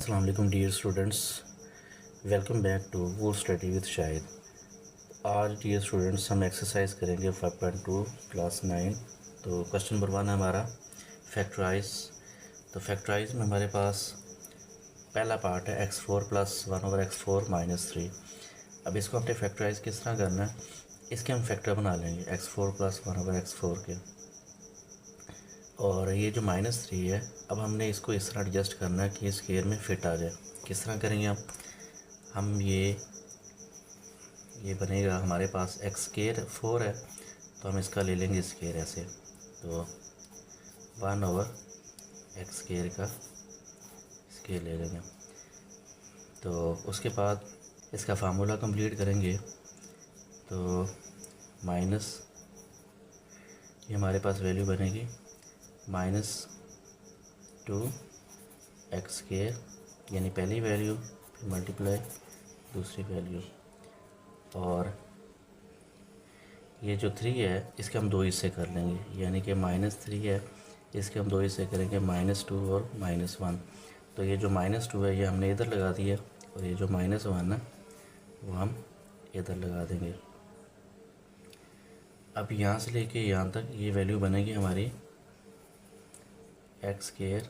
अस्सलाम वालेकुम dear students, welcome back to वो स्टडी विद शाहिद। आज डियर स्टूडेंट्स हम एक्सरसाइज करेंगे 5.2 क्लास 9। तो क्वेश्चन नंबर 1 है हमारा फैक्टराइज। तो फैक्टराइज में हमारे पास पहला पार्ट है x4 प्लस 1/x4 माइनस 3। अब इसको हमने फैक्टराइज किस तरह करना है, इसके हम फैक्टर बना लेंगे x4 प्लस 1/x4 के। और ये जो -3 है, अब हमने इसको इस तरह एडजस्ट करना है कि ये स्क्वायर में फिट आ जाए। किस तरह करेंगे हम ये बनेगा हमारे पास एक्स स्क्वायर 4 है, तो हम इसका ले लेंगे स्क्वायर ऐसे। तो 1/x स्क्वायर का स्क्वायर ले लेंगे। तो उसके बाद इसका फार्मूला कंप्लीट करेंगे। तो माइनस ये हमारे पास वैल्यू बनेगी -2x², यानी पहली वैल्यू, फिर मल्टीप्लाई दूसरी वैल्यू। और ये जो 3 है इसके हम दो हिस्से कर लेंगे, यानी कि -3 है, इसके हम दो हिस्से करेंगे, -2 और -1। तो ये जो -2 है ये हमने इधर लगा दिया, और ये जो -1 है वो हम इधर लगा देंगे। अब यहाँ से लेके यहाँ तक ये वैल्यू बनेगी हमारी x²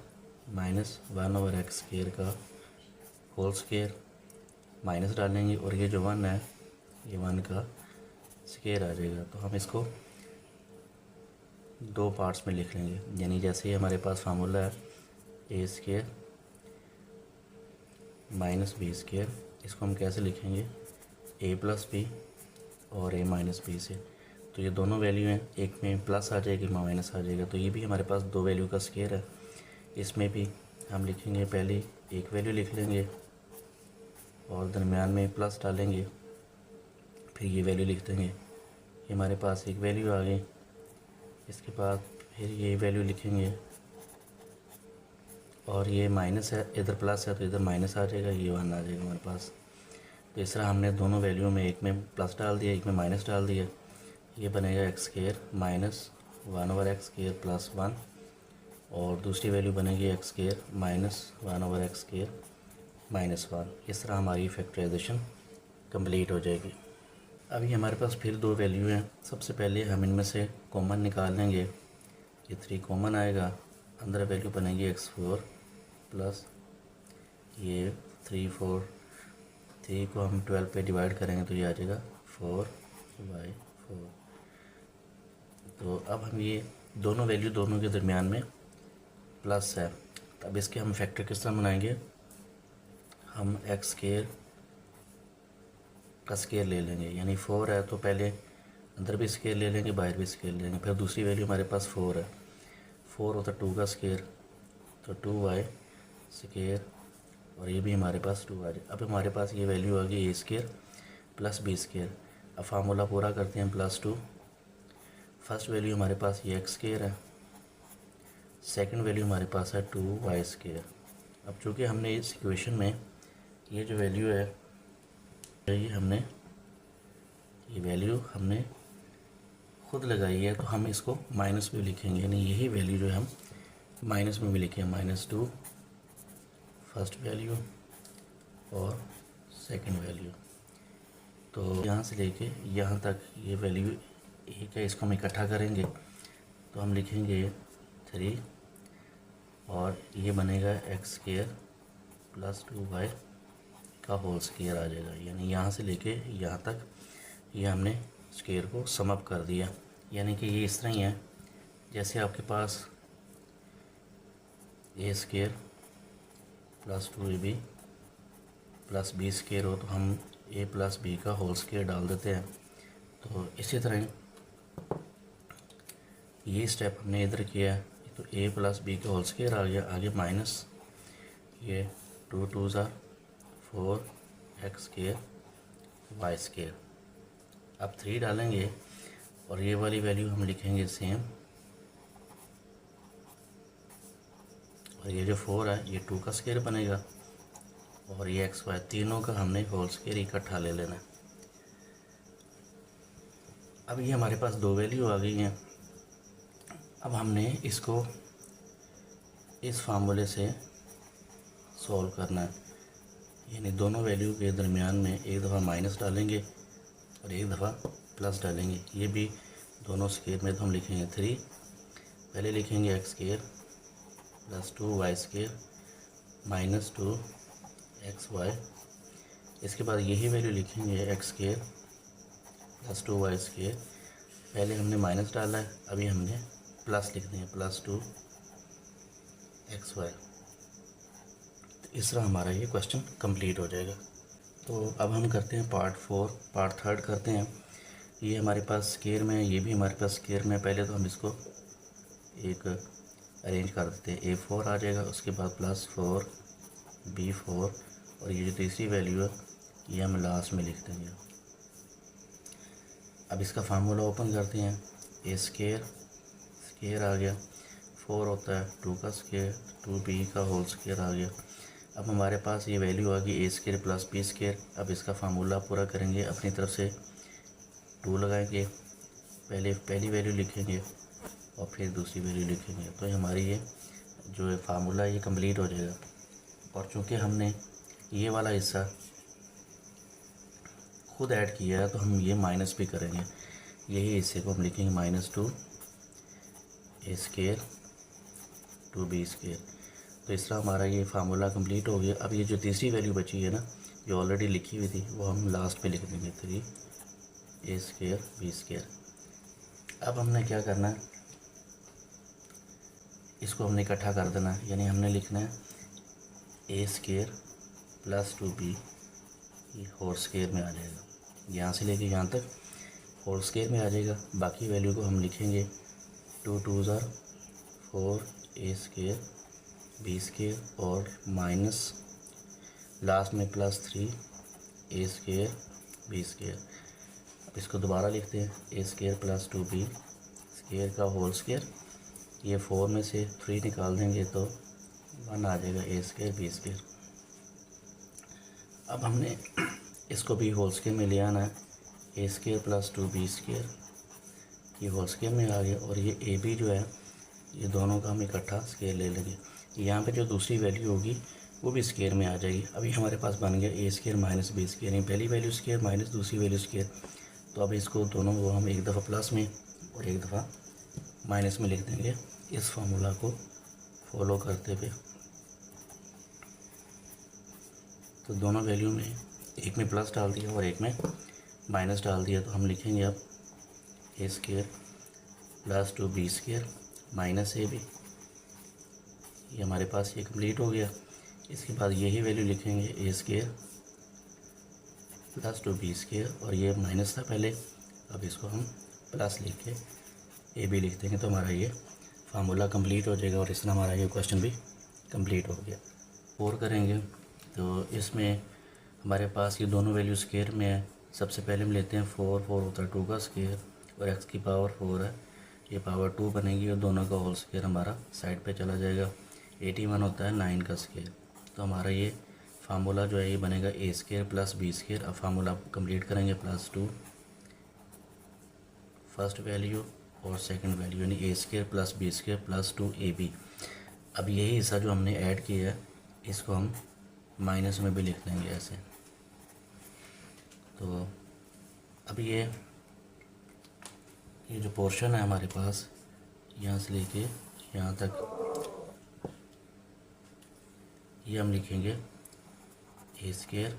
माइनस 1/x² का होल स्क्वायर, माइनस डालेंगे, और ये जो 1 है ये 1 का स्क्वायर आ जाएगा। तो हम इसको दो पार्ट्स में लिख लेंगे, यानी जैसे ही हमारे पास फार्मूला है a² माइनस b², इसको हम कैसे लिखेंगे a प्लस बी और a माइनस बी से। तो ये दोनों वैल्यू हैं, एक में प्लस आ जाएगी, माइनस आ जाएगा। तो ये भी हमारे पास दो वैल्यू का स्क्वायर है। इसमें भी हम लिखेंगे, पहले एक वैल्यू लिख लेंगे और दरमियान में प्लस डालेंगे, फिर ये वैल्यू लिख देंगे। ये हमारे पास एक वैल्यू आ गई। इसके बाद फिर ये वैल्यू लिखेंगे, और ये माइनस है, इधर प्लस है तो इधर माइनस आ जाएगा, ये 1 आ जाएगा हमारे पास। तो इस तरह हमने दोनों वैल्यू में एक में प्लस डाल दिया, एक में माइनस डाल दिया। ये बनेगा x² माइनस 1/x² प्लस 1, और दूसरी वैल्यू बनेगी x² माइनस 1/x² माइनस 1। इस तरह हमारी फैक्टराइजेशन कंप्लीट हो जाएगी। अभी हमारे पास फिर दो वैल्यू हैं। सबसे पहले हम इनमें से कॉमन निकाल लेंगे। ये 3 कॉमन आएगा, अंदर वैल्यू बनेगी x4 प्लस ये 3 को हम 12 पे डिवाइड करेंगे तो ये आ जाएगा 4/4। तो अब हम ये दोनों वैल्यू दोनों के दरमियान में प्लस है। अब इसके हम फैक्टर किस तरह बनाएंगे, हम x² का स्क्वायर ले लेंगे, यानी 4 है तो पहले अंदर भी स्क्वायर ले लेंगे, बाहर भी स्क्वायर ले लेंगे। फिर दूसरी वैल्यू हमारे पास 4 है, 4 होता 2 का स्क्वायर, तो 2y², और ये भी हमारे पास 2 आ जाए। अब हमारे पास ये वैल्यू आ गई a² प्लस b²। अब फार्मूला पूरा करते हैं, +2। फर्स्ट वैल्यू हमारे पास ये x² है, सेकंड वैल्यू हमारे पास है 2y²। अब चूँकि हमने इस इक्वेशन में ये जो वैल्यू है ये वैल्यू हमने खुद लगाई है, तो हम इसको माइनस में लिखेंगे, यानी यही वैल्यू जो है हम माइनस में भी लिखें, -2 फर्स्ट वैल्यू और सेकंड वैल्यू। तो यहाँ से लेके यहाँ तक ये वैल्यू एक है, इसको हम इकट्ठा करेंगे तो हम लिखेंगे 3, और ये बनेगा x² प्लस 2y का होल स्क्वायर आ जाएगा। यानी यहाँ से लेके यहाँ तक ये हमने स्क्वायर को सम अप कर दिया। यानी कि ये इस तरह ही है जैसे आपके पास a² plus 2ab plus b² हो, तो हम a प्लस b का होल स्क्वायर डाल देते हैं। तो इसी तरह ये स्टेप हमने इधर किया है, तो a प्लस b का होल स्क्वायर आ गया, आगे माइनस ये 2 2s 4x² y²। अब 3 डालेंगे और ये वाली वैल्यू हम लिखेंगे सेम, और ये जो 4 है ये 2 का स्क्वायर बनेगा, और ये x y तीनों का हमने होल स्क्वायर इकट्ठा ले लेना है। अब ये हमारे पास दो वैल्यू आ गई हैं। अब हमने इसको इस फार्मूले से सॉल्व करना है, यानी दोनों वैल्यू के दरमियान में एक दफ़ा माइनस डालेंगे और एक दफ़ा प्लस डालेंगे। ये भी दोनों स्क्वायर में तो हम लिखेंगे 3, पहले लिखेंगे x square plus 2y² minus 2xy। इसके बाद यही वैल्यू लिखेंगे एक्स स्क्वायर प्लस 2y²। पहले हमने माइनस डाला है, अभी हमने प्लस लिख देंगे प्लस 2xy। तो इस तरह हमारा ये क्वेश्चन कंप्लीट हो जाएगा। तो अब हम करते हैं पार्ट थर्ड करते हैं। ये हमारे पास स्क्वायर में है, ये भी हमारे पास स्क्वायर में है। पहले तो हम इसको एक अरेंज कर देते हैं, a4 आ जाएगा, उसके बाद +4 b4 और ये जो तीसरी वैल्यू है ये हम लास्ट में लिख देंगे। अब इसका फार्मूला ओपन करते हैं, a² आ गया, 4 होता है 2 का स्क्वायर, 2b का होल स्क्वायर आ गया। अब हमारे पास ये वैल्यू आ गई a² प्लस b²। अब इसका फार्मूला पूरा करेंगे, अपनी तरफ से 2 लगाएंगे, पहले पहली वैल्यू लिखेंगे और फिर दूसरी वैल्यू लिखेंगे। तो हमारी ये जो है फार्मूला ये कंप्लीट हो जाएगा। और चूँकि हमने ये वाला हिस्सा खुद ऐड किया है तो हम ये माइनस भी करेंगे, यही हिस्से को हम लिखेंगे -2 a² 2b²। तो इस तरह हमारा ये फार्मूला कंप्लीट हो गया। अब ये जो तीसरी वैल्यू बची है ना, जो ऑलरेडी लिखी हुई थी, वो हम लास्ट पे लिख देंगे 3 a² b²। अब हमने क्या करना है, इसको हमने इकट्ठा कर देना है, यानी हमने लिखना है a² प्लस 2b ये होल स्क्वायर में आ जाएगा, यहाँ से लेके यहाँ तक होल स्क्वायर में आ जाएगा। बाकी वैल्यू को हम लिखेंगे 2 2 4 a² b² और माइनस लास्ट में +3 a² b²। अब इसको दोबारा लिखते हैं, a² प्लस 2b स्क्वायर का होल स्क्वायर, ये 4 में से 3 निकाल देंगे तो 1 आ जाएगा a² b²। अब हमने इसको भी होल स्क्वायर में ले आना है, a² प्लस 2b² ये होल स्क्वायर में आ गया। और ये ab जो है ये दोनों का हम इकट्ठा स्क्वायर ले लेंगे। यहाँ पे जो दूसरी वैल्यू होगी वो भी स्क्वायर में आ जाएगी। अभी हमारे पास बन गया a² माइनस b², यानी पहली वैल्यू स्क्वायर माइनस दूसरी वैल्यू स्क्वायर। तो अब इसको दोनों को हम एक दफ़ा प्लस में और एक दफ़ा माइनस में लिख देंगे, इस फार्मूला को फॉलो करते हुए। तो दोनों वैल्यू में एक में प्लस डाल दिया और एक में माइनस डाल दिया। तो हम लिखेंगे अब a² plus 2b² minus ab। ये हमारे पास ये कंप्लीट हो गया। इसके बाद यही वैल्यू लिखेंगे a² प्लस 2b² और ये माइनस था पहले, अब इसको हम प्लस लिख के ab लिख देंगे। तो हमारा ये फार्मूला कंप्लीट हो जाएगा और इस तरह हमारा ये क्वेश्चन भी कंप्लीट हो गया। और करेंगे तो इसमें हमारे पास ये दोनों वैल्यू स्क्वायर में है। सबसे पहले हम लेते हैं 4 होता है 2 का स्क्वायर और x की पावर 4 है, ये पावर 2 बनेगी और दोनों का होल स्क्वायर हमारा साइड पे चला जाएगा। 81 होता है 9 का स्क्वायर। तो हमारा ये फार्मूला जो है ये बनेगा a² प्लस b²। अब फार्मूला कंप्लीट करेंगे, +2 फर्स्ट वैल्यू और सेकंड वैल्यू, यानी a² plus b² plus 2 ab। अब यही हिस्सा जो हमने ऐड किया है इसको हम माइनस में भी लिख देंगे ऐसे। तो अब ये जो पोर्शन है हमारे पास यहाँ से लेके यहाँ तक ये हम लिखेंगे a²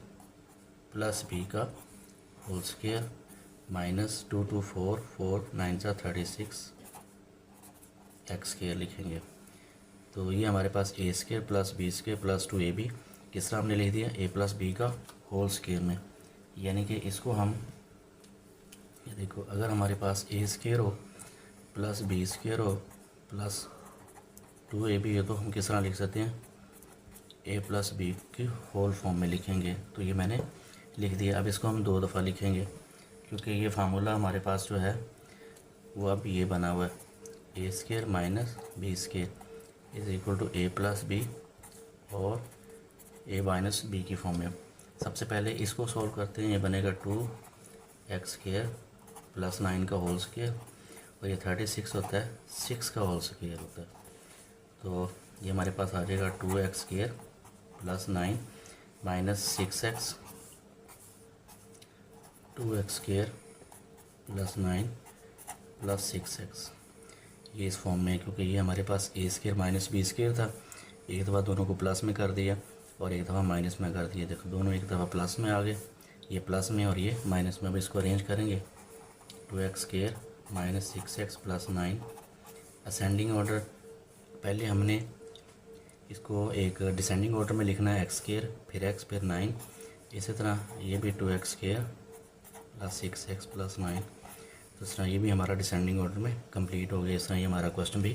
प्लस b का होल स्क्वायर माइनस 2 2 4 4 9 36 x² लिखेंगे। तो ये हमारे पास a² plus b² plus 2 ab किस तरह हमने लिख दिया, a प्लस b का होल स्क्वायर में। यानी कि इसको हम ये देखो, अगर हमारे पास a² हो प्लस b² हो प्लस 2ab है तो हम किस तरह लिख सकते हैं, a प्लस b के होल फॉर्म में लिखेंगे। तो ये मैंने लिख दिया। अब इसको हम 2 दफ़ा लिखेंगे क्योंकि ये फार्मूला हमारे पास जो है वो अब ये बना हुआ है, a² minus b² is equal to a plus b और a माइनस b की फॉर्म में। सबसे पहले इसको सॉल्व करते हैं, ये बनेगा 2x² प्लस 9 का होल स्क्वायर और ये 36 होता है 6 का होल स्क्वायर होता है। तो ये हमारे पास आ जाएगा 2x² plus 9 minus 6x 2x square plus 9 plus 6x। ये इस फॉर्म में है क्योंकि ये हमारे पास ए स्क्वायर माइनस बी स्क्वायर था। एक दफ़ा दोनों को प्लस में कर दिया और एक दफ़ा माइनस में कर दिया। देखो दोनों एक दफ़ा प्लस में आ गए, ये प्लस में और ये माइनस में। अब इसको अरेंज करेंगे 2x square minus 6x plus 9 ascending order. पहले हमने इसको एक डिसेंडिंग ऑर्डर में लिखना है, x स्क्वायर फिर x फिर 9। इसी तरह ये भी 2x square plus 6x plus 9। तो इस तरह ये भी हमारा डिसेंडिंग ऑर्डर में कंप्लीट हो गया। इस तरह ये हमारा क्वेश्चन भी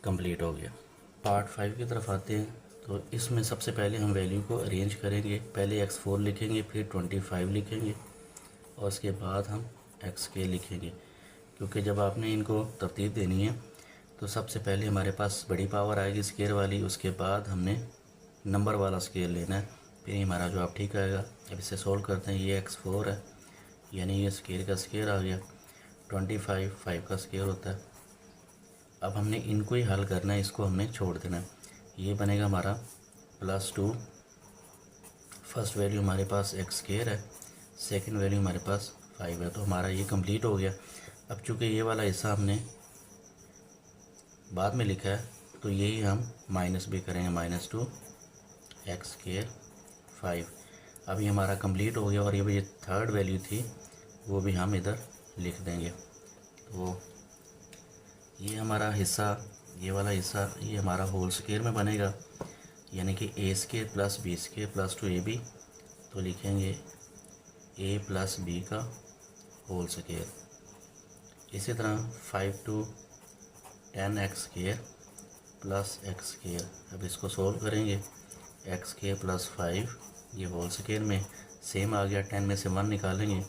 कंप्लीट हो गया। पार्ट 5 की तरफ आते हैं। तो इसमें सबसे पहले हम वैल्यू को अरेंज करेंगे। पहले x4 लिखेंगे, फिर 25 लिखेंगे और उसके बाद हम xk लिखेंगे। क्योंकि जब आपने इनको तरतीब देनी है तो सबसे पहले हमारे पास बड़ी पावर आएगी स्केयर वाली, उसके बाद हमने नंबर वाला स्केयर लेना है, फिर हमारा जवाब ठीक आएगा। अब इसे सोल्व करते हैं। ये x4 है, यानी ये स्केयर का स्केयर आ गया। 25 5 का स्केयर होता है। अब हमने इनको ही हल करना है, इसको हमने छोड़ देना है। ये बनेगा हमारा +2। फर्स्ट वैल्यू हमारे पास x स्केयर है, सेकंड वैल्यू हमारे पास 5 है। तो हमारा ये कंप्लीट हो गया। अब चूँकि ये वाला हिस्सा हमने बाद में लिखा है तो यही हम माइनस भी करेंगे, -2 x स्केयर 5। अभी हमारा कंप्लीट हो गया और ये भी थर्ड वैल्यू थी वो भी हम इधर लिख देंगे। तो ये हमारा हिस्सा, ये वाला हिस्सा ये हमारा होल स्केयर में बनेगा, यानी कि A square plus B square plus 2ab। तो लिखेंगे a प्लस बी का होल स्केयर। इसी तरह 5 to 10x square plus x square. अब इसको सोल्व करेंगे, x स्केयर प्लस 5 ये होल स्केयर में सेम आ गया। 10 में से 1 निकालेंगे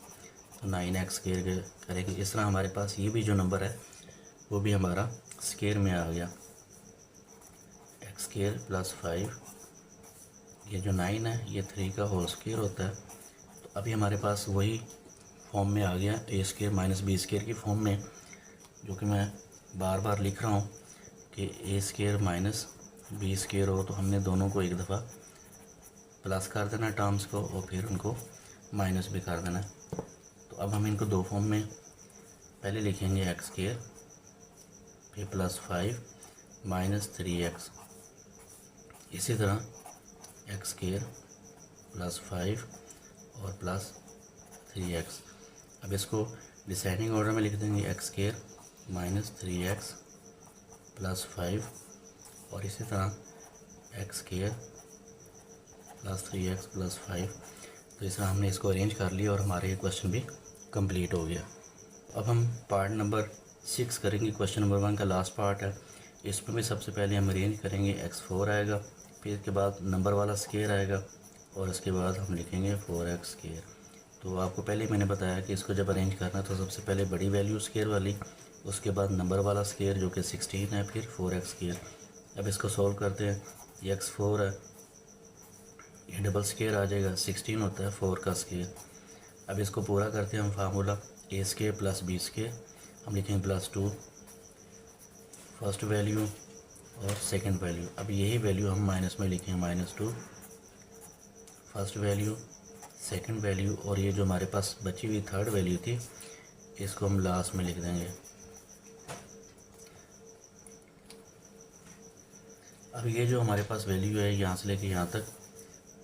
तो 9x स्केयर करेंगे। इस तरह हमारे पास ये भी जो नंबर है वो भी हमारा स्केयर में आ गया। x स्केयर प्लस 5 ये जो 9 है ये 3 का होल स्केयर होता है। तो अभी हमारे पास वही फॉर्म में आ गया, ए स्केयर माइनस बी स्केयर की फॉर्म में, जो कि मैं बार बार लिख रहा हूँ कि A square minus B square हो तो हमने दोनों को एक दफ़ा प्लस कर देना टर्म्स को और फिर उनको माइनस भी कर देना। तो अब हम इनको दो फॉर्म में पहले लिखेंगे, x स्केयर फिर प्लस 5 माइनस 3x। इसी तरह x स्केयर प्लस 5 और प्लस 3x। अब इसको डिसेंडिंग ऑर्डर में लिख देंगे, x square minus 3x plus 5 और इसी तरह x square plus 3x plus 5। तो इस तरह हमने इसको अरेंज कर लिया और हमारा ये क्वेश्चन भी कंप्लीट हो गया। अब हम पार्ट नंबर 6 करेंगे। क्वेश्चन नंबर 1 का लास्ट पार्ट है। इसमें भी सबसे पहले हम अरेंज करेंगे, x4 आएगा, फिर इसके बाद नंबर वाला स्केयर आएगा और उसके बाद हम लिखेंगे 4x स्केयर। तो आपको पहले मैंने बताया कि इसको जब अरेंज करना तो सबसे पहले बड़ी वैल्यू स्केयर वाली, उसके बाद नंबर वाला स्केयर जो कि 16 है, फिर 4x स्केयर। अब इसको सोल्व करते हैं। ये x4 है, ये डबल स्केयर आ जाएगा, 16 होता है 4 का स्केयर। अब इसको पूरा करते हैं हम फार्मूला, ए स्केयर प्लस बी स्केयर। हम लिखेंगे +2 फर्स्ट वैल्यू और सेकंड वैल्यू। अब यही वैल्यू हम माइनस में लिखेंगे, -2 फर्स्ट वैल्यू सेकंड वैल्यू और ये जो हमारे पास बची हुई थर्ड वैल्यू थी इसको हम लास्ट में लिख देंगे। अब ये जो हमारे पास वैल्यू है यहाँ से लेके यहाँ तक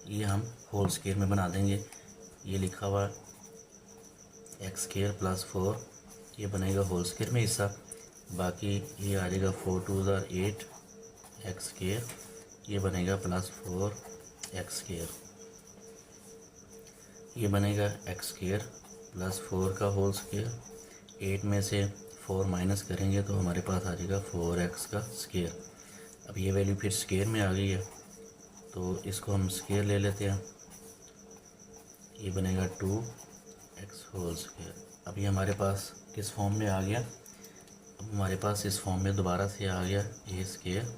ये हम होल स्केयर में बना देंगे। ये लिखा हुआ x स्केयर प्लस 4 ये बनेगा होल स्केयर में हिस्सा, बाकी ये आ जाएगा 4 2 8 x स्केयर, ये बनेगा +4 x स्केयर। ये बनेगा x स्केयर प्लस 4 का होल स्केयर। 8 में से 4 माइनस करेंगे तो हमारे पास आ जाएगा 4x का स्केयर। अब ये वैल्यू फिर स्केयर में आ गई है तो इसको हम स्केयर ले लेते हैं। ये बनेगा 2x होल स्केयर। अब ये हमारे पास किस फॉर्म में आ गया, अब हमारे पास इस फॉर्म में दोबारा से आ गया ए स्केयर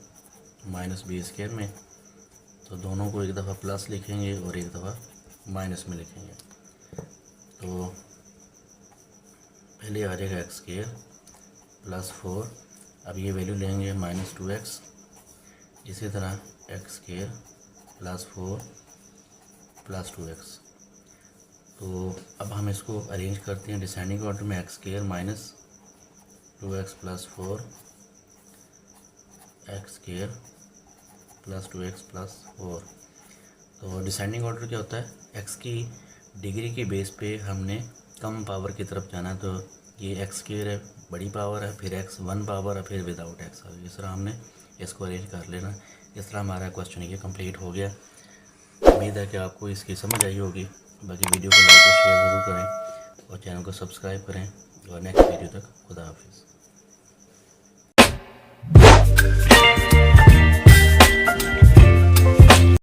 माइनस बी स्केयर में। तो दोनों को एक दफ़ा प्लस लिखेंगे और एक दफ़ा माइनस में लिखेंगे। तो पहले आ जाएगा x स्केयर प्लस 4। अब ये वैल्यू लेंगे -2x। इसी तरह x स्केयर +4 +2x। तो अब हम इसको अरेंज करते हैं डिसेंडिंग ऑर्डर में, x² minus 2x + 4 x² + 2x + 4। तो डिसेंडिंग ऑर्डर क्या होता है, x की डिग्री के बेस पे हमने कम पावर की तरफ जाना है। तो ये x² है, बड़ी पावर है, फिर x 1 पावर है, फिर विदाउट x। इस तरह हमने इसको अरेंज कर लेना। इस तरह हमारा क्वेश्चन ये कंप्लीट हो गया। उम्मीद है कि आपको इसकी समझ आई होगी। बाकी वीडियो को लाइक और शेयर ज़रूर करें और चैनल को सब्सक्राइब करें। और नेक्स्ट वीडियो तक खुदा हाफिज़।